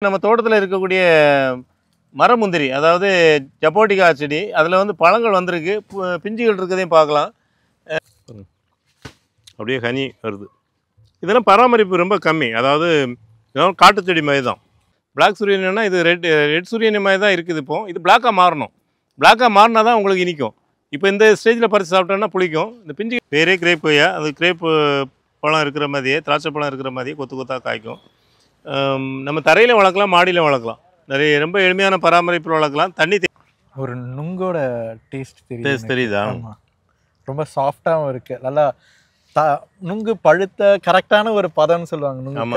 நம்ம தோட்டத்தில் இருக்கக்கூடிய மரமுந்திரி, அதாவது ஜப்போட்டிகா செடி, அதில் வந்து பழங்கள் வந்திருக்கு, பிஞ்சுகள் இருக்கிறதையும் பார்க்கலாம். அப்படியே கனி வருது. இதெல்லாம் பராமரிப்பு ரொம்ப கம்மி, அதாவது காட்டு செடி மாதிரி தான். பிளாக் சூரியனா இது ரெட் சூரியனி மாதிரி தான் இருக்குது. இப்போ இது பிளாக்காக மாறணும். பிளாக்காக மாறினா தான் உங்களுக்கு இனிக்கும். இப்போ இந்த ஸ்டேஜில் பறித்து சாப்பிட்டோன்னா புளிக்கும். இந்த பிஞ்சு வேறே கிரேப் கொய்யா, அது கிரேப் பழம் இருக்கிற மாதிரியே, திராட்சை பழம் இருக்கிற மாதிரியே கொத்து கொத்தாக காய்க்கும். நம்ம தரையில் வளர்க்கலாம், மாடியில் வளர்க்கலாம். நிறைய ரொம்ப எளிமையான பராமரிப்பில் வளர்க்கலாம். தண்ணி ஒரு நுங்கோட டேஸ்ட் தெரியுதா? ரொம்ப சாஃப்டாகவும் இருக்குது. நல்லா நுங்கு பழுத்த கரெக்டான ஒரு பதம்னு சொல்லுவாங்க.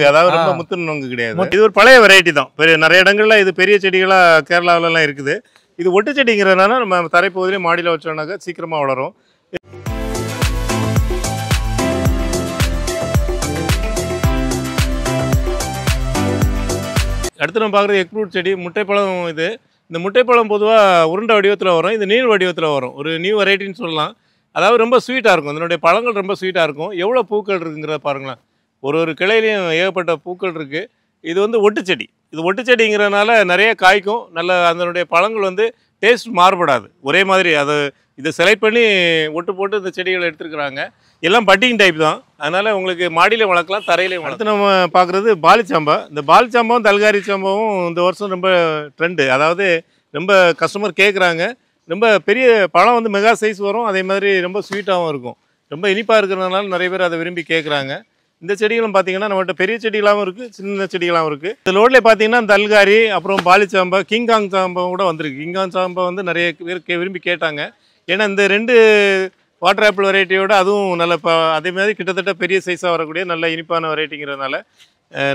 அதாவது ரொம்ப முத்துன நுங்கு கிடையாது. இது ஒரு பழைய வெரைட்டி தான். நிறைய இடங்கள்ல இது பெரிய செடிகளாக கேரளாவிலலாம் இருக்குது. இது ஒட்டு செடிங்கிறதுனால நம்ம தரைப்பகுதியிலே மாடியில் வச்சோம்னாக்கா சீக்கிரமாக வளரும். அடுத்து நம்ம பார்க்குறது எக் ஃப்ரூட் செடி, முட்டைப்பழம். இது இந்த முட்டைப்பழம் பொதுவாக உருண்டை வடிவத்தில் வரும், இது நீள் வடிவத்தில் வரும். ஒரு நியூ வெரைட்டின்னு சொல்லலாம். அதாவது ரொம்ப ஸ்வீட்டாக இருக்கும். இதனுடைய பழங்கள் ரொம்ப ஸ்வீட்டாக இருக்கும். எவ்வளோ பூக்கள் இருக்குங்கிறத பாருங்களேன். ஒரு கிளையிலையும் ஏகப்பட்ட பூக்கள் இருக்குது. இது வந்து ஒட்டு செடி. இது ஒட்டு செடிங்கிறதுனால நிறைய காய்க்கும். நல்ல அதனுடைய பழங்கள் வந்து டேஸ்ட் மாறுபடாது, ஒரே மாதிரி. இதை செலக்ட் பண்ணி ஒட்டு போட்டு இந்த செடிகளை எடுத்துருக்குறாங்க. எல்லாம் பட்டிங் டைப் தான். அதனால் உங்களுக்கு மாடியில் வளர்க்கலாம், தரையிலையும் வளர்த்து. நம்ம பார்க்குறது பாலிச்சாம்பா. இந்த பாலிச்சாம்பாவும் தல்காரி சாம்பாவும் இந்த வருஷம் ரொம்ப ட்ரெண்டு. அதாவது ரொம்ப கஸ்டமர் கேட்குறாங்க. ரொம்ப பெரிய பழம் வந்து மெகா சைஸ் வரும், அதே மாதிரி ரொம்ப ஸ்வீட்டாகவும் இருக்கும். ரொம்ப இனிப்பாக இருக்கிறதுனால நிறைய பேர் அதை விரும்பி கேட்குறாங்க. இந்த செடிகளும் பார்த்தீங்கன்னா நம்மகிட்ட பெரிய செடிகளாகவும் இருக்குது, சின்ன செடிகளாகவும் இருக்குது. இந்த லோட்லேயே பார்த்தீங்கன்னா தல்காரி, அப்புறம் பாலிச்சாம்பா, கிங்காங் சாம்பா கூட வந்திருக்கு. கிங்காங் சாம்பா வந்து நிறைய பேர் விரும்பி கேட்டாங்க. ஏன்னா இந்த 2 வாட்டர் ஆப்பிள் வெரைட்டியோட அதுவும் நல்ல அதே மாதிரி கிட்டத்தட்ட பெரிய சைஸாக வரக்கூடிய நல்ல இனிப்பான வெரைட்டிங்கிறதுனால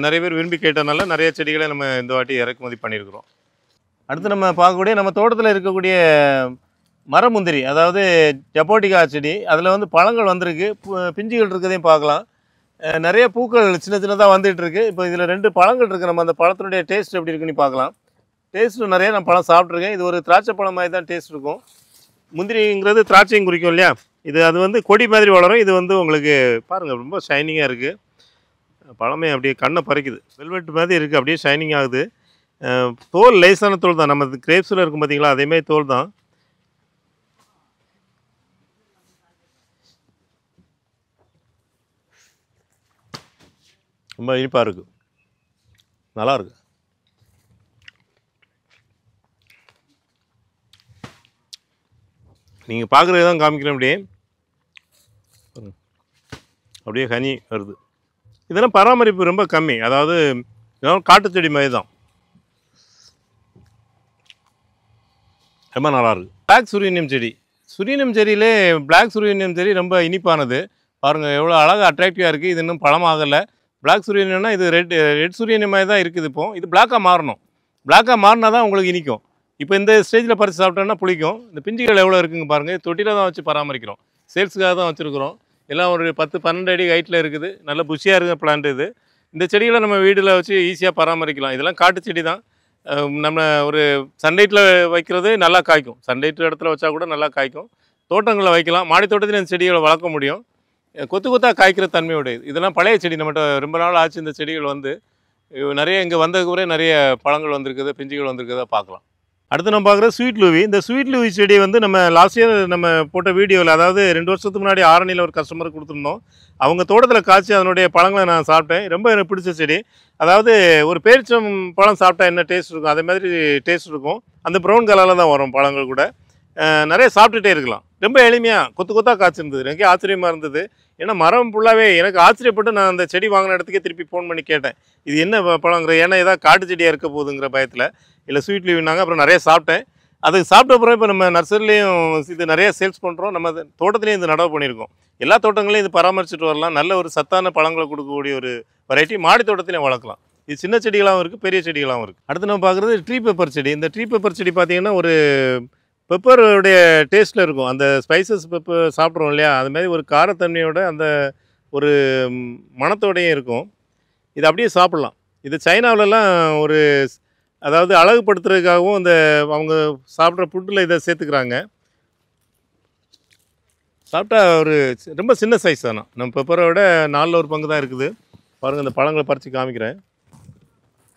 நிறைய பேர் விரும்பி கேட்டதுனால நிறைய செடிகளை நம்ம இந்த வாட்டி இறக்குமதி பண்ணியிருக்கிறோம். அடுத்து நம்ம பார்க்கக்கூடிய நம்ம தோட்டத்தில் இருக்கக்கூடிய மரமுந்திரி, அதாவது ஜப்போட்டிகா செடி, அதில் வந்து பழங்கள் வந்திருக்கு, பிஞ்சுகள் இருக்கிறதையும் பார்க்கலாம். நிறைய பூக்கள் சின்ன சின்னதாக வந்துட்டு இருக்கு. இப்போ இதில் 2 பழங்கள் இருக்குது. நம்ம அந்த பழத்தினுடைய டேஸ்ட் எப்படி இருக்குன்னு பார்க்கலாம். டேஸ்ட்டு நிறைய நான் பழம் சாப்பிட்ருக்கேன். இது ஒரு திராட்சை பழம் மாதிரி தான் டேஸ்ட் இருக்கும். முந்திரிங்கிறது திராட்சையும் குறிக்கும் இல்லையா? அது வந்து கொடி மாதிரி வளரும். இது வந்து உங்களுக்கு பாருங்கள் ரொம்ப ஷைனிங்காக இருக்குது. பழமே அப்படியே கண்ணை பறிக்குது. வெல்வெட் மாதிரி இருக்குது, அப்படியே ஷைனிங் ஆகுது. தோல் லேசான தோல் தான். நம்ம கிரேப்ஸில் இருக்கும் பார்த்தீங்களா, அதேமாதிரி தோல் தான். ரொம்ப இனிப்பாக இருக்குது, நல்லாயிருக்கு. நீங்கள் பார்க்குறது தான் காமிக்கிறேன். அப்படியே கனி வருது. இதெல்லாம் பராமரிப்பு ரொம்ப கம்மி, அதாவது காட்டு செடி மாதிரி தான். ரொம்ப நல்லாயிருக்கு. பிளாக் சூரியனியம் செடி. சூரியனியம் செடியிலே பிளாக் சூரியனியம் செடி ரொம்ப இனிப்பானது. பாருங்கள் எவ்வளோ அழகாக அட்ராக்டிவாக இருக்குது. இது இன்னும் பழமாகலை. பிளாக் சூரியனியம்னா இது ரெட் சூரியனியம் மாதிரி தான் இருக்குது. இப்போது இது பிளாக்காக மாறணும். பிளாக்காக மாறினா தான் உங்களுக்கு இனிக்கும். இப்போ இந்த ஸ்டேஜில் பறித்து சாப்பிட்டோன்னா புளிக்கும். இந்த பிஞ்சுகள் எவ்வளோ இருக்குங்க பாருங்கள். தொட்டியில் தான் வச்சு பராமரிக்கிறோம், சேல்ஸுக்காக தான் வச்சுருக்குறோம். எல்லாம் ஒரு 10-12 அடி ஹைட்டில் இருக்குது. நல்ல புஷியாக இருக்கிற பிளான்ட் இது. இந்த செடிகளை நம்ம வீட்டில் வச்சு ஈஸியாக பராமரிக்கலாம். இதெல்லாம் காட்டு செடி தான். நம்ம ஒரு சன்லைட்டில் வைக்கிறது நல்லா காய்க்கும். சன்லைட் இடத்துல வச்சா கூட நல்லா காய்க்கும். தோட்டங்களில் வைக்கலாம், மாடி தோட்டத்தில் இந்த செடிகளை வளர்க்க முடியும். கொத்து கொத்தாக காய்க்கிற தன்மையுடையது. இதெல்லாம் பழைய செடி, நம்மகிட்ட ரொம்ப நாள் ஆச்சு. இந்த செடிகள் வந்து நிறைய இங்கே வந்ததுக்கு கூட நிறைய பழங்கள் வந்திருக்குது, பிஞ்சுகள் வந்திருக்கிறத பார்க்கலாம். அடுத்து நம்ம பார்க்குறது ஸ்வீட் லூவி. இந்த ஸ்வீட் லூவி செடி வந்து நம்ம லாஸ்ட் இயர் நம்ம போட்ட வீடியோவில், அதாவது 2 வருஷத்துக்கு முன்னாடி ஆரணியில் ஒரு கஸ்டமருக்கு கொடுத்துருந்தோம். அவங்க தோட்டத்தில் காய்ச்சி அதனுடைய பழங்களை நான் சாப்பிட்டேன். ரொம்ப எனக்கு பிடிச்ச செடி. அதாவது ஒரு பேரிச்சம் பழம் சாப்பிட்டா என்ன டேஸ்ட் இருக்கும், அதே மாதிரி டேஸ்ட் இருக்கும். அந்த ப்ரௌன் கலரில் தான் வரும் பழங்கள் கூட. நிறைய சாப்பிட்டுட்டே இருக்கலாம். ரொம்ப எளிமையாக கொத்து கொத்தாக காய்ச்சிருந்தது. எனக்கே ஆச்சரியமாக இருந்தது. ஏன்னா மரம் ஃபுல்லாகவே எனக்கு ஆச்சரியப்பட்டு நான் அந்த செடி வாங்கின இடத்துக்கே திருப்பி ஃபோன் பண்ணி கேட்டேன், இது என்ன பழங்கிற, ஏன்னா ஏதாவது காட்டு செடியாக இருக்க போகுதுங்கிற பயத்தில். இல்லை ஸ்வீட் லீவ்னாங்க. அப்புறம் நிறைய சாப்பிட்டேன். அதுக்கு சாப்பிட்ட அப்புறம் இப்போ நம்ம நர்சரிலையும் இது நிறைய சேல்ஸ் பண்ணுறோம். நம்ம தோட்டத்துலேயும் இது நடவு பண்ணியிருக்கோம். எல்லா தோட்டங்களையும் இது பராமரிச்சுட்டு வரலாம். நல்ல ஒரு சத்தான பழங்களை கொடுக்கக்கூடிய ஒரு வெரைட்டி. மாடி தோட்டத்திலையும் வளர்க்கலாம். இது சின்ன செடிகளாகவும் இருக்குது, பெரிய செடிகளாகவும் இருக்குது. அடுத்து நம்ம பார்க்குறது ட்ரீ பெப்பர் செடி. இந்த ட்ரீ பெப்பர் செடி பார்த்திங்கன்னா ஒரு பெப்பருடைய டேஸ்ட்டில் இருக்கும். அந்த ஸ்பைசஸ் பெப்பர் சாப்பிட்றோம் இல்லையா, அதுமாதிரி ஒரு காரத்தன்மையோட அந்த ஒரு மணத்தோடையும் இருக்கும். இது அப்படியே சாப்பிட்லாம். இது சைனாவிலலாம் ஒரு அதாவது அழகுபடுத்துறதுக்காகவும் இந்த அவங்க சாப்பிட்ற ஃபுட்டில் இதை சேர்த்துக்கிறாங்க. சாப்பிட்டா ஒரு ரொம்ப சின்ன சைஸ் தானே. நம்ம பெப்பரை விட 4 ஒரு பங்கு தான் இருக்குது. பாருங்கள், இந்த பழங்களை பறித்து காமிக்கிறேன்.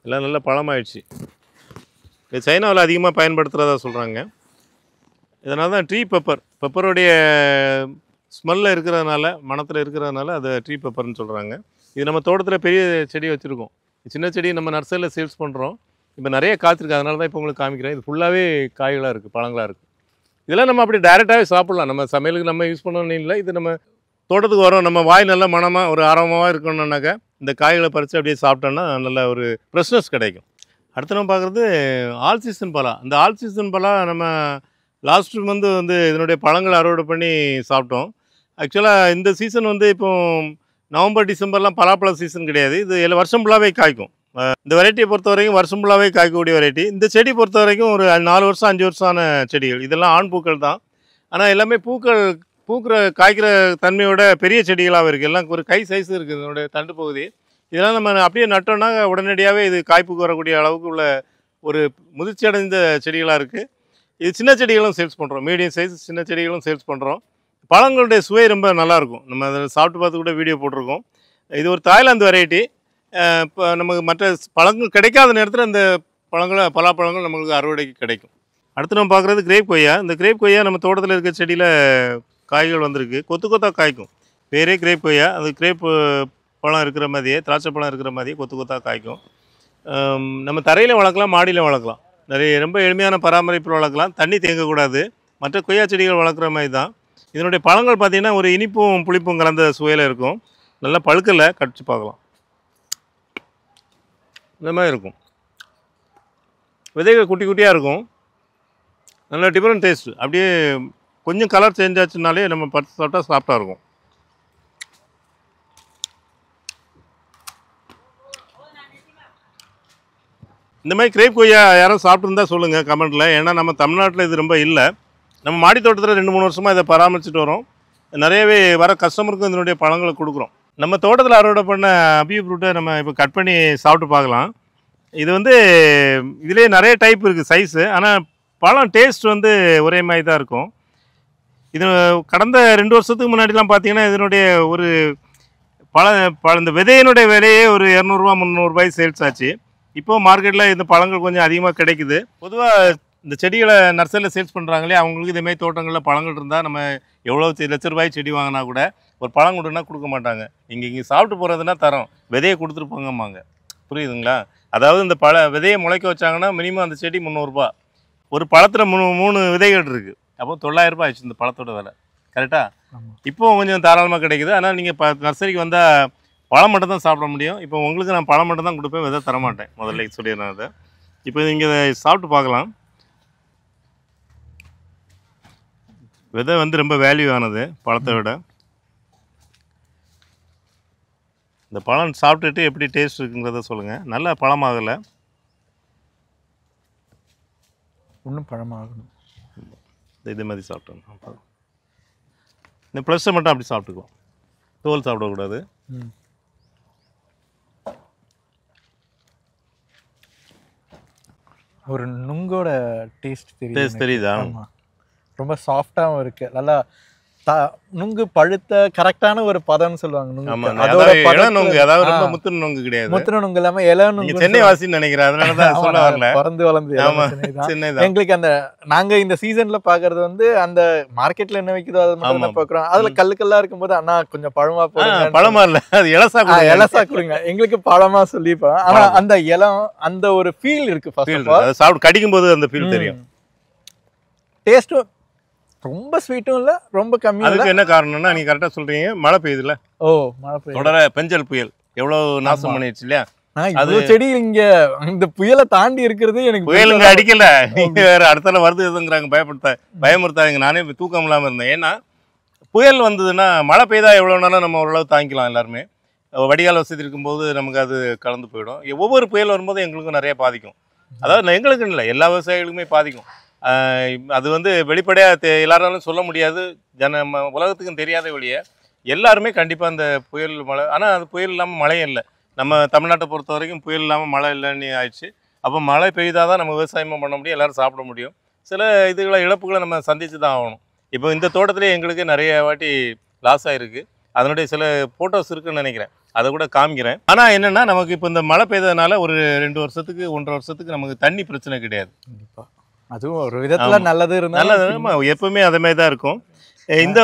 எல்லாம் நல்ல பழமாயிடுச்சு. இது சைனாவில் அதிகமாக பயன்படுத்துகிறதா சொல்கிறாங்க. இதனால தான் ட்ரீ பெப்பருடைய ஸ்மெல்லில் இருக்கிறதுனால, மணத்தில் இருக்கிறதுனால அதை ட்ரீ பெப்பர்னு சொல்கிறாங்க. இது நம்ம தோட்டத்தில் பெரிய செடி வச்சுருக்கோம். சின்ன செடி நம்ம நர்சரியில் சேல்ஸ் பண்ணுறோம். இப்போ நிறைய காய்ச்சிருக்கு, அதனால தான் இப்போ உங்களுக்கு காமிக்கிறேன். இது ஃபுல்லாகவே காய்களாக இருக்குது, பழங்களாக இருக்குது. இதெல்லாம் நம்ம அப்படி டைரெக்டாகவே சாப்பிட்லாம். நம்ம சமையலுக்கு நம்ம யூஸ் பண்ணணும்னு இல்லை. இது நம்ம தோட்டத்துக்கு வரோம், நம்ம வாய் நல்ல மணமாக ஒரு ஆரம்பமாக இருக்கணும்னாக்கா இந்த காய்களை பறித்து அப்படியே சாப்பிட்டோன்னா நல்ல ஒரு ஃப்ரெஷ்னஸ் கிடைக்கும். அடுத்து நம்ம பார்க்குறது ஆல் சீசன் பலா. இந்த ஆல் சீசன் பலா நம்ம லாஸ்ட் மந்த் வந்து இதனுடைய பழங்களை அறுவடை பண்ணி சாப்பிட்டோம். ஆக்சுவலாக இந்த சீசன் வந்து இப்போ நவம்பர் டிசம்பர்லாம் பலாப்பழ சீசன் கிடையாது. இது வருஷம் ஃபுல்லாகவே காய்க்கும். இந்த வெரைட்டியை பொறுத்த வரைக்கும் வருஷம் ஃபுல்லாகவே காய்க்கக்கூடிய வெரைட்டி. இந்த செடி பொறுத்த வரைக்கும் ஒரு 4 வருஷம் 5 வருஷமான செடிகள். இதெல்லாம் ஆண் பூக்கள் தான். ஆனால் எல்லாமே பூக்கிற காய்க்கிற தன்மையோட பெரிய செடிகளாக இருக்குது. எல்லாம் ஒரு கை சைஸ் இருக்குது இதனுடைய தண்டு பகுதி. இதெல்லாம் நம்ம அப்படியே நட்டோம்னா உடனடியாகவே இது காய்ப்புக்கு வரக்கூடிய அளவுக்கு உள்ள ஒரு முதிர்ச்சி அடைந்த செடிகளாக இருக்குது. இது சின்ன செடிகளும் சேல்ஸ் பண்ணுறோம், மீடியம் சைஸ் சின்ன செடிகளும் சேல்ஸ் பண்ணுறோம். பழங்களுடைய சுவை ரொம்ப நல்லாயிருக்கும். நம்ம அதை சாப்பிட்டு பார்த்து கூட வீடியோ போட்டிருக்கோம். இது ஒரு தாய்லாந்து வெரைட்டி. இப்போ நமக்கு மற்ற பழங்கள் கிடைக்காத நேரத்தில் இந்த பலாப்பழங்கள் நம்மளுக்கு அறுவடைக்கு கிடைக்கும். அடுத்து நம்ம பார்க்குறது கிரேப் கொய்யா. இந்த கிரேப் கொய்யா நம்ம தோட்டத்தில் இருக்க செடியில் காய்கள் வந்திருக்கு. கொத்து கொத்தாக காய்க்கும். பேரே கிரேப் கொய்யா. அது கிரேப் பழம் இருக்கிற மாதிரியே, திராட்சை பழம் இருக்கிற மாதிரியே கொத்து கொத்தாக காய்க்கும். நம்ம தரையில் வளர்க்கலாம், மாடியில் வளர்க்கலாம். ரொம்ப எளிமையான பராமரிப்பில் வளர்க்கலாம். தண்ணி தேங்கக்கூடாது. மற்ற கொய்யா செடிகள் வளர்க்குற மாதிரி தான். இதனுடைய பழங்கள் பார்த்திங்கன்னா ஒரு இனிப்பும் புளிப்பும் கலந்த சுவையில் இருக்கும். நல்லா பழுக்கலை, கடிச்சு பார்க்கலாம். இந்த மாதிரி இருக்கும். விதைகள் குட்டி குட்டியாக இருக்கும். நல்ல டிஃப்ரெண்ட் டேஸ்ட். அப்படியே கொஞ்சம் கலர் சேஞ்ச் ஆச்சுனாலே நம்ம பறித்து சாப்பிட்டா சாஃப்டாக இருக்கும். இந்த மாதிரி கிரேப் கொய்யா யாரும் சாப்பிட்டுருந்தா சொல்லுங்கள் கமெண்ட்டில். ஏன்னா நம்ம தமிழ்நாட்டில் இது ரொம்ப இல்லை. நம்ம மாடி தோட்டத்தில் 2-3 வருஷமாக இதை பராமரிச்சுட்டு வரோம். நிறையவே வர கஸ்டமருக்கும் இதனுடைய பழங்களை கொடுக்குறோம். நம்ம தோட்டத்தில் அறுவடை பண்ண அபியூ ஃப்ரூட்டை நம்ம இப்போ கட் பண்ணி சாப்பிட்டு பார்க்கலாம். இது வந்து இதிலே நிறைய டைப் இருக்குது சைஸு. ஆனால் பழம் டேஸ்ட் வந்து ஒரே மாதிரி தான் இருக்கும். இது கடந்த 2 வருஷத்துக்கு முன்னாடிலாம் பார்த்தீங்கன்னா இதனுடைய ஒரு இந்த விதையினுடைய விலையே ஒரு 200-300 சேல்ஸ் ஆச்சு. இப்போது மார்க்கெட்டில் இந்த பழங்கள் கொஞ்சம் அதிகமாக கிடைக்குது. பொதுவாக இந்த செடிகளை நர்சரியில் சேல்ஸ் பண்ணுறாங்களே, அவங்களுக்கு இதேமாதிரி தோட்டங்களில் பழங்கள் இருந்தால் நம்ம எவ்வளோ லட்ச ரூபாய் செடி வாங்கினா கூட ஒரு பழம் கொடுன்னா கொடுக்க மாட்டாங்க. இங்கே சாப்பிட்டு போகிறதுனா தரோம், விதையை கொடுத்துருப்பாங்கம்மாங்க. புரியுதுங்களா? அதாவது இந்த விதையை முளைக்க வச்சாங்கன்னா மினிமம் அந்த செடி 300 ரூபா. ஒரு பழத்தில் 3 விதைகள் இருக்குது. அப்போ 900 ரூபாய் ஆயிடுச்சு இந்த பழத்தோட விலை. கரெக்டாக? இப்போது கொஞ்சம் தாராளமாக கிடைக்குது. ஆனால் நீங்கள் நர்சரிக்கு வந்தால் பழம் மட்டும் தான் சாப்பிட முடியும். இப்போ உங்களுக்கு நான் பழம் மட்டும் தான் கொடுப்பேன், விதை தரமாட்டேன். முதல்ல சொல்லிடுறேன் அதை. இப்போ நீங்கள் சாப்பிட்டு பார்க்கலாம். விதை வந்து ரொம்ப வேல்யூ ஆனது பழத்தை விட. இந்த பழம் சாப்பிட்டுட்டு எப்படி டேஸ்ட் இருக்குங்கிறத சொல்லுங்கள். நல்லா பழமாகலை, இன்னும் பழமாகணும். இது மாதிரி சாப்பிட்டோம். இந்த ப்ளஸ்ஸை மட்டும் அப்படி சாப்பிட்டுக்குவோம், தோல் சாப்பிடக்கூடாது. ஒரு நுங்கோட டேஸ்ட் தெரியுதா? ரொம்ப சாஃப்டாகவும் இருக்குது. நல்லா நுங்கு பழுத்த கரெக்டான ஒரு பதம்னு சொல்லுவாங்க. அதாவது ரொம்ப முத்துன நுங்கு கிடையாது. முத்துன நுங்கு இல்லாம இலை நுங்கு. சென்னை வாசின்னு நினைக்கிறேன், அதனால தான் சொல்ல வரல. பறந்து வளர்ந்து எங்களுக்கு அந்த நாங்க இந்த சீசன்ல பாக்குறது வந்து அந்த மார்க்கெட்ல என்ன வைக்குதோ அதை மட்டும் தான் பாக்குறோம். அதுல கல்லுக்கெல்லாம் இருக்கும்போது அண்ணா கொஞ்சம் பழமா போடுங்க. பழமா இல்ல, அது இலசா கொடுங்க, எங்களுக்கு பழமா சொல்லிப்போம். ஆனா அந்த இலம் அந்த ஒரு ஃபீல் இருக்கு. சாப்பிட்டு கடிக்கும் போது அந்த ஃபீல் தெரியும். டேஸ்டும் ரொம்ப ஸ்வீட்டும் இல்ல, ரொம்ப கம்மியா. அதுக்கு என்ன காரணம்னா நீங்க கரெக்டா சொல்றீங்க, மழை பெய்யுதுல. மழை பெய்யுது. தொடர பெஞ்சல் புயல் எவ்வளவு நாசம் பண்ணிடுச்சு இல்லையா? அது செடி இங்க இந்த புயலை தாண்டி இருக்கிறது எனக்கு புயலுங்க அடிக்கல, நீங்க வேற அடுத்தால வருதுங்கிறாங்க. பயமுறுத்தாங்க. நானே தூக்கம் இல்லாம இருந்தேன். ஏன்னா புயல் வந்ததுன்னா மழை பெய்தா எவ்வளவு நாளும் நம்ம ஓரளவு தாங்கிக்கலாம். எல்லாருமே வடிகால் வசதி இருக்கும்போது நமக்கு அது கலந்து போயிடும். ஒவ்வொரு புயல் வரும்போது எங்களுக்கும் நிறைய பாதிக்கும். அதாவது எங்களுக்குன்னு இல்லை, எல்லா விவசாயிகளுக்குமே பாதிக்கும். அது வந்து வெளிப்படையாக எல்லாராலும் சொல்ல முடியாது. உலகத்துக்கும் தெரியாத வழியை எல்லாருமே கண்டிப்பாக அந்த புயல் மழை. ஆனால் அது புயல் இல்லாமல் மழையும் இல்லை. நம்ம தமிழ்நாட்டை பொறுத்த வரைக்கும் புயல் இல்லாமல் மழை இல்லைன்னு ஆயிடுச்சு. அப்போ மழை பெய்தால் தான் நம்ம விவசாயமும் பண்ண முடியும், எல்லோரும் சாப்பிட முடியும். சில இழப்புகளை நம்ம சந்தித்து தான் ஆகணும். இப்போ இந்த தோட்டத்திலே எங்களுக்கு நிறைய வாட்டி லாஸ் ஆகிருக்கு. அதனுடைய சில ஃபோட்டோஸ் இருக்குதுன்னு நினைக்கிறேன். அதை கூட காமிக்கிறேன். ஆனால் என்னென்னா நமக்கு இப்போ இந்த மழை பெய்ததுனால ஒரு 2 வருஷத்துக்கு 1.5 வருஷத்துக்கு நமக்கு தண்ணி பிரச்சனை கிடையாது. கண்டிப்பாக அதுவும் ஒரு விதத்தில் நல்லது நல்லது, எப்பவுமே அதே மாதிரி தான் இருக்கும். இந்த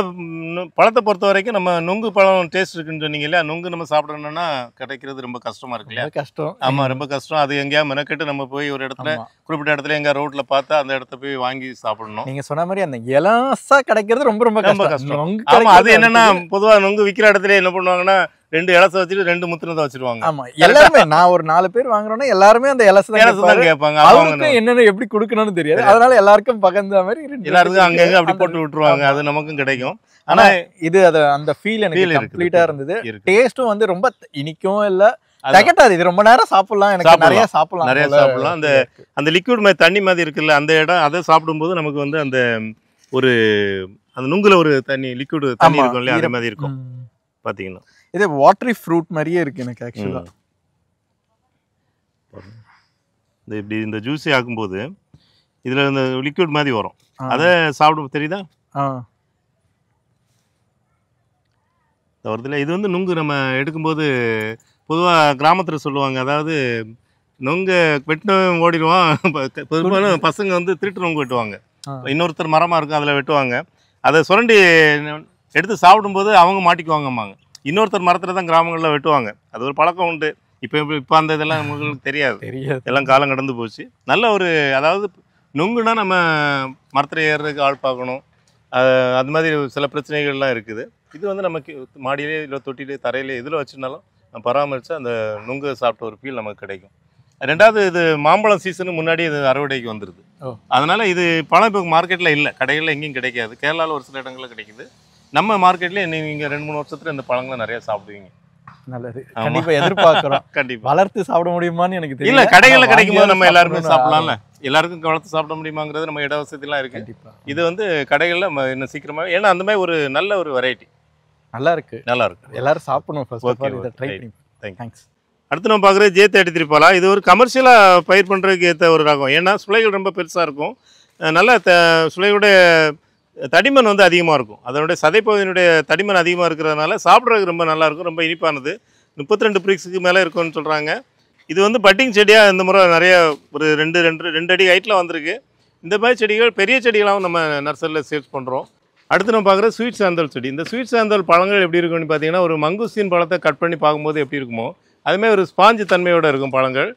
பழத்தை பொறுத்த வரைக்கும் நம்ம நுங்கு பழம் டேஸ்ட் இருக்குன்னு சொன்னீங்க இல்லையா, நுங்கு நம்ம சாப்பிடணும்னா கிடைக்கிறது ரொம்ப கஷ்டமாக இருக்கு இல்லையா? கஷ்டம். ஆமாம், ரொம்ப கஷ்டம். அது எங்கேயா மெனக்கெட்டு நம்ம போய் ஒரு இடத்துல குறிப்பிட்ட இடத்துல எங்கேயா ரோட்டில் பார்த்தா அந்த இடத்த போய் வாங்கி சாப்பிடணும். நீங்கள் சொன்ன மாதிரி அந்த இலசா கிடைக்கிறது ரொம்ப ரொம்ப கஷ்டம். ஆமாம், அது என்னன்னா பொதுவாக நுங்கு விற்கிற இடத்துல என்ன பண்ணுவாங்கன்னா 2 இலசை வச்சுட்டு 2 முத்தினதை வச்சிருவாங்க. ஆமா, எல்லாருமே நான் ஒரு 4 பேர் வாங்குறோம்னா எல்லாருமே அந்த இலசை தான் கேட்பாங்க. அவங்களுக்கு என்னென்ன எப்படி கொடுக்கணும்னு தெரியாது, அதனால எல்லாருக்கும் பகந்த மாதிரி எல்லாருக்கும் அங்கங்க அப்படி போட்டு விட்டுருவாங்க. அது நமக்கும் கிடைக்கும். ஆனா இது அந்த ஃபீல் எனக்கு கம்ப்ளீட்டா இருந்தது. டேஸ்டும் வந்து ரொம்ப இனிக்கும் இல்ல, தகட்டாது. இது ரொம்ப நேரம் சாப்பிடலாம், எனக்கு நிறைய சாப்பிடலாம். அந்த லிக்விட் மாதிரி தண்ணி மாதிரி இருக்குல்ல, அந்த இடம் அதை சாப்பிடும்போது நமக்கு வந்து அந்த ஒரு அந்த நுங்குல ஒரு தண்ணி லிக்விட் தண்ணி இருக்கும் இல்லையா, அது மாதிரி இருக்கும் பாத்தீங்கன்னா. இது வாட்டரி ஃப்ரூட் மாதிரியே இருக்கு எனக்கு ஆக்சுவலா. இப்படி இந்த ஜூஸி ஆக்கும்போது இதுல இந்த லிக்விட் மாதிரி வரும், அதை சாப்பிடும் தெரியுதா வருதுல. இது வந்து நுங்கு நம்ம எடுக்கும்போது பொதுவாக கிராமத்தில் சொல்லுவாங்க, அதாவது நுங்கு வெட்டினவன் ஓடிடுவான். பெரும்பாலும் பசங்க வந்து திருட்டு நுங்கு வெட்டுவாங்க. இன்னொருத்தர் மரமாக இருக்கும் அதில் வெட்டுவாங்க. அதை சுரண்டி எடுத்து சாப்பிடும்போது அவங்க மாட்டிக்குவாங்கம்மாங்க. இன்னொருத்தர் மரத்தில் தான் கிராமங்களில் வெட்டுவாங்க. அது ஒரு பழக்கம் உண்டு. இப்போ அந்த இதெல்லாம் உங்களுக்கு தெரியாது, எல்லாம் காலம் கடந்து போச்சு. நல்ல ஒரு அதாவது நுங்குனா நம்ம மரத்தில் ஏறுறதுக்கு ஆள் பார்க்கணும், அது மாதிரி சில பிரச்சனைகள்லாம் இருக்குது. இது வந்து நமக்கு மாடியிலே இல்லை தொட்டிலே தரையிலே இதில் வச்சுருந்தாலும் நம்ம பராமரித்து அந்த நுங்கு சாப்பிட்ட ஒரு ஃபீல் நமக்கு கிடைக்கும். ரெண்டாவது, இது மாம்பழம் சீசனு முன்னாடி இது அறுவடைக்கு வந்துடுது. அதனால் இது பழம் இப்போ மார்க்கெட்டில் இல்லை, கடைகளில் எங்கேயும் கிடைக்காது. கேரளாவில் ஒரு சில இடங்களில் கிடைக்குது. நம்ம மார்க்கெட்லேயே நீங்கள் 2-3 வருஷத்தில் இந்த பழங்களை நிறைய சாப்பிடுவீங்க. நல்லது, கண்டிப்பாக எதிர்பார்க்குறோம். கண்டிப்பாக வளர்த்து சாப்பிட முடியுமான்னு எனக்கு தெரியல. இல்லை, கடைகளில் கிடைக்கும் போது நம்ம எல்லாருமே சாப்பிடலாம்ல. எல்லாருக்கும் வளர்த்து சாப்பிட முடியுமாங்கிறது நம்ம இட வசதிலாம் இருக்குது. கண்டிப்பாக இது வந்து கடைகளில் இன்னும் சீக்கிரமாக, ஏன்னா அந்த மாதிரி ஒரு நல்ல ஒரு வெரைட்டி நல்லா இருக்கு. எல்லாரும் சாப்பிடணும். தேங்க்ஸ். அடுத்து நம்ம பார்க்குறது J33 பலா. இது ஒரு கமர்ஷியலாக பயிர் பண்ணுறதுக்கு ஏற்ற ஒரு ரகம். ஏன்னா சுளைகள் ரொம்ப பெருசாக இருக்கும், நல்ல சுளையுடைய தடிமன் வந்து அதிகமாக இருக்கும். அதனுடைய சதைப்பகுதியினுடைய தடிமன் அதிகமாக இருக்கிறதுனால சாப்பிட்றதுக்கு ரொம்ப நல்லாயிருக்கும், ரொம்ப இனிப்பானது. 32 பிரிக்ஸுக்கு மேலே இருக்கும்னு சொல்கிறாங்க. இது வந்து பட்டிங் செடியாக இந்த முறை நிறைய ஒரு 2 அடி ஹைட்டில் வந்திருக்கு. இந்த மாதிரி செடிகள் பெரிய செடிகளாகவும் நம்ம நர்சரியில் சேல்ஸ் பண்ணுறோம். அடுத்து நம்ம பார்க்குற ஸ்வீட் சாந்தல் செடி. இந்த ஸ்வீட் சாந்தல் பழங்கள் எப்படி இருக்குன்னு பார்த்தீங்கன்னா, ஒரு மங்குஸ்தீன் பழத்தை கட் பண்ணி பார்க்கும்போது எப்படி இருக்குமோ அதுமாதிரி ஒரு ஸ்பாஞ்சு தன்மையோடு இருக்கும் பழங்கள்.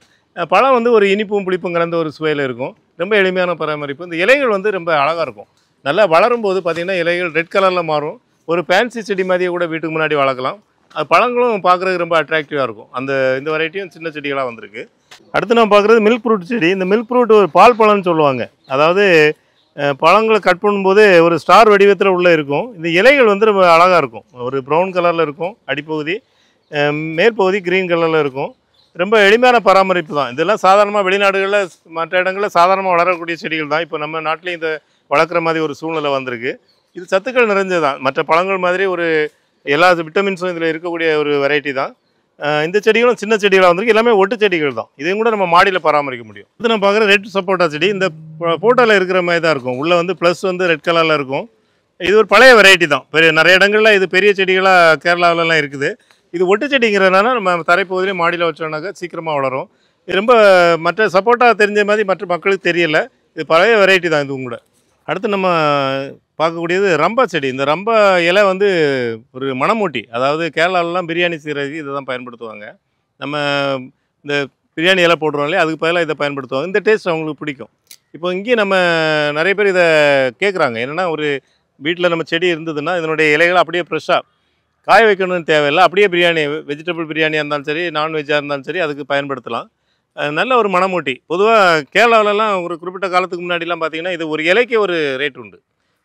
பழம் வந்து ஒரு இனிப்பும் புளிப்பும் கலந்த ஒரு சுவையில் இருக்கும். ரொம்ப எளிமையான பராமரிப்பு. இந்த இலைகள் வந்து ரொம்ப அழகாக இருக்கும். நல்லா வளரும்போது பார்த்திங்கன்னா இலைகள் ரெட் கலரில் மாறும். ஒரு ஃபேன்சி செடி மாதிரியே கூட வீட்டுக்கு முன்னாடி வளர்க்கலாம். அது பழங்களும் பார்க்குறதுக்கு ரொம்ப அட்ராக்டிவாக இருக்கும். இந்த வெரைட்டியும் சின்ன செடிகளாக வந்திருக்கு. அடுத்து நம்ம பார்க்குறது மில்க் ஃப்ரூட் செடி. இந்த மில்க் ஃப்ரூட் ஒரு பால் பழம்னு சொல்லுவாங்க. அதாவது பழங்களை கட் பண்ணும்போது ஒரு ஸ்டார் வடிவத்தில் உள்ளே இருக்கும். இந்த இலைகள் வந்து ரொம்ப அழகாக இருக்கும். ஒரு ப்ரௌன் கலரில் இருக்கும் அடிப்பகுதி, மேற்பகுதி க்ரீன் கலரில் இருக்கும். ரொம்ப எளிமையான பராமரிப்பு தான். இதெல்லாம் சாதாரணமாக வெளிநாடுகளில் மற்ற இடங்களில் சாதாரணமாக வளரக்கூடிய செடிகள் தான். இப்போ நம்ம நாட்டிலையும் இதை வளர்க்குற மாதிரி ஒரு சூழ்நிலை வந்திருக்கு. இது சத்துக்கள் நிறைஞ்சது தான். மற்ற பழங்கள் மாதிரி ஒரு எல்லா விட்டமின்ஸும் இதில் இருக்கக்கூடிய ஒரு வெரைட்டி தான். இந்த செடிகளும் சின்ன செடிகளாக வந்திருக்கு. எல்லாமே ஒட்டு செடிகள் தான். இதையும் கூட நம்ம மாடியில் பராமரிக்க முடியும். இது நம்ம பார்க்குற ரெட் சப்போட்டா செடி. இந்த ஃபோட்டோவில் இருக்கிற மாதிரி தான் இருக்கும். உள்ளே வந்து ப்ளஸ் வந்து ரெட் கலரில் இருக்கும். இது ஒரு பழைய வெரைட்டி தான். நிறைய இடங்களில் இது பெரிய செடிகளாக கேரளாவிலலாம் இருக்குது. இது ஒட்டு செடிங்கிறதுனால நம்ம தரைப்பகுதியிலே மாடியில் வச்சோம்னாக்கா சீக்கிரமாக வளரும். இது ரொம்ப மற்ற சப்போட்டா தெரிஞ்ச மாதிரி மற்ற மக்களுக்கு தெரியல. இது பழைய வெரைட்டி தான் இதுவும் கூட. அடுத்து நம்ம பார்க்கக்கூடியது ரம்பா செடி. இந்த ரம்பா இலை வந்து ஒரு மணமூட்டி. அதாவது கேரளாவிலலாம் பிரியாணி செய்கிறதுக்கு இதை தான் பயன்படுத்துவாங்க. நம்ம இந்த பிரியாணி இலை போடுறோம் இல்லையா, அதுக்கு பதிலாக இதை பயன்படுத்துவாங்க. இந்த டேஸ்ட் அவங்களுக்கு பிடிக்கும். இப்போ இங்கேயும் நம்ம நிறைய பேர் இதை கேட்குறாங்க. என்னென்னா, ஒரு வீட்டில் நம்ம செடி இருந்ததுன்னா இதனுடைய இலைகளை அப்படியே ஃப்ரெஷ்ஷாக காய வைக்கணும்னு தேவையில்லை. அப்படியே பிரியாணி, வெஜிடபிள் பிரியாணியாக இருந்தாலும் சரி, நான்வெஜ்ஜாக இருந்தாலும் சரி, அதுக்கு பயன்படுத்தலாம். நல்ல ஒரு மணமூட்டி. பொதுவாக கேரளாவிலலாம் ஒரு குறிப்பிட்ட காலத்துக்கு முன்னாடிலாம் பார்த்திங்கன்னா இது ஒரு இலைக்கு ஒரு ரேட் உண்டு.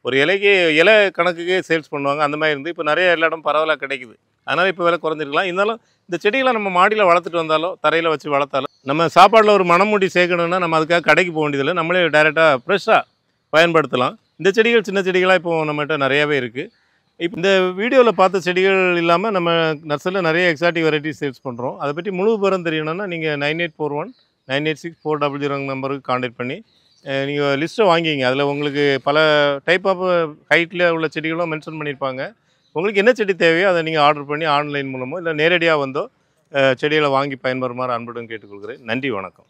ஒரு இலைக்கு இலை கணக்குக்கே சேல்ஸ் பண்ணுவாங்க. அந்த மாதிரி இருந்து இப்போ நிறைய எல்லா இடம் பரவலாக கிடைக்குது. அதனால் இப்போ விலை குறைஞ்சிருக்கலாம். இருந்தாலும் இந்த செடிகளை நம்ம மாடியில் வளர்த்துட்டு வந்தாலோ தரையில் வச்சு வளர்த்தாலும் நம்ம சாப்பாட்டில் ஒரு மணமூட்டி சேர்க்கணுன்னா நம்ம அதுக்காக கடைக்கு போக வேண்டியதில்லை. நம்மளே டைரெக்டாக ஃப்ரெஷ்ஷாக பயன்படுத்தலாம். இந்த செடிகள் சின்ன செடிகளாக இப்போ நம்மகிட்ட நிறையாவே இருக்குது. இப்போ இந்த வீடியோவில் பார்த்த செடிகள் இல்லாமல் நம்ம நர்சரியில் நிறைய எக்ஸாட்டிக் வெரைட்டிஸ் சேல்ஸ் பண்ணுறோம். அதை பற்றி முழு விவரம் தெரியணும்னா நீங்கள் 9841-986-400 நம்பருக்கு கான்டாக்ட் பண்ணி நீங்கள் லிஸ்ட்டை வாங்கிங்க. அதில் உங்களுக்கு பல டைப் ஆஃப் ஹைட்டில் உள்ள செடிகளும் மென்ஷன் பண்ணியிருப்பாங்க. உங்களுக்கு என்ன செடி தேவையோ அதை நீங்கள் ஆர்டர் பண்ணி ஆன்லைன் மூலமோ இல்லை நேரடியாக வந்தோ செடிகளை வாங்கி பயன்பெறுமாறு அன்புடன் கேட்டுக்கொள்கிறேன். நன்றி, வணக்கம்.